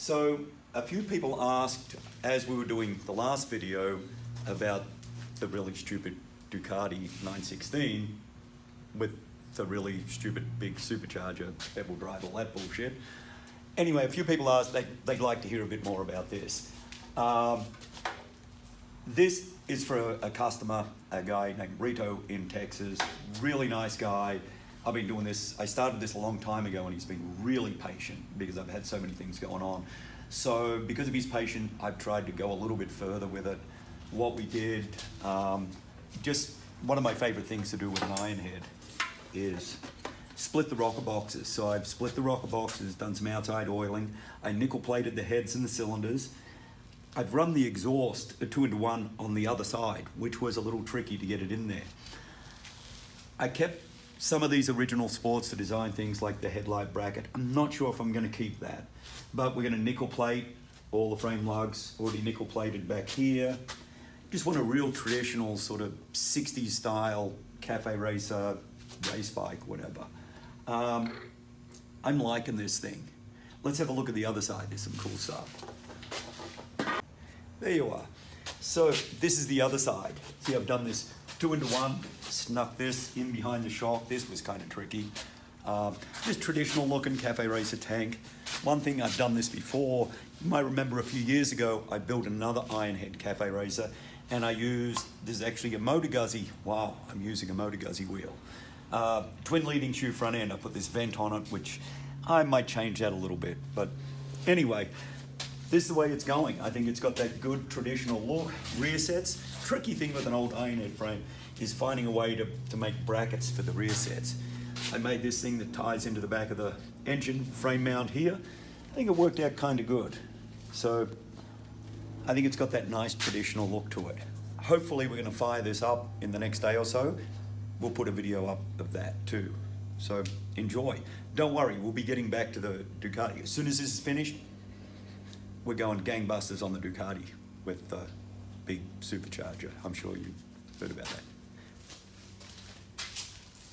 So a few people asked, as we were doing the last video, about the really stupid Ducati 916 with the really stupid big supercharger, pedal drive, all that bullshit. Anyway, a few people asked they'd like to hear a bit more about this. This is for a customer, a guy named Rito in Texas. Really nice guy. I've been doing this, I started this a long time ago, and he's been really patient because I've had so many things going on. So because of his patience, I've tried to go a little bit further with it. What we did, just one of my favorite things to do with an Iron Head is split the rocker boxes. So I've split the rocker boxes, done some outside oiling. I nickel plated the heads and the cylinders. I've run the exhaust a 2-into-1 on the other side, which was a little tricky to get it in there. I kept some of these original sports to design things like the Headlight Bracket. I'm not sure if I'm going to keep that, but we're going to nickel plate all the frame lugs, already nickel plated back here. Just want a real traditional sort of 60s style cafe racer, race bike, whatever. I'm liking this thing. Let's have a look at the other side. There's some cool stuff. There you are. So this is the other side. See, I've done this 2-into-1, snuck this in behind the shock. This was kind of tricky. Just traditional looking cafe racer tank. One thing, I've done this before. You might remember a few years ago, I built another Iron Head cafe racer, and I used, this is actually a Moto Guzzi. Wow, I'm using a Moto Guzzi wheel. Twin leading shoe front end. I put this vent on it, which I might change that a little bit. But anyway, this is the way it's going. I think it's got that good traditional look. Rear sets. Tricky thing with an old Iron Head frame is finding a way to make brackets for the rear sets. I made this thing that ties into the back of the engine frame mount here. I think it worked out kind of good. So I think it's got that nice traditional look to it. Hopefully we're going to fire this up in the next day or so. We'll put a video up of that too. So enjoy. Don't worry, we'll be getting back to the Ducati. As soon as this is finished, we're going gangbusters on the Ducati with the big supercharger. I'm sure you heard about that.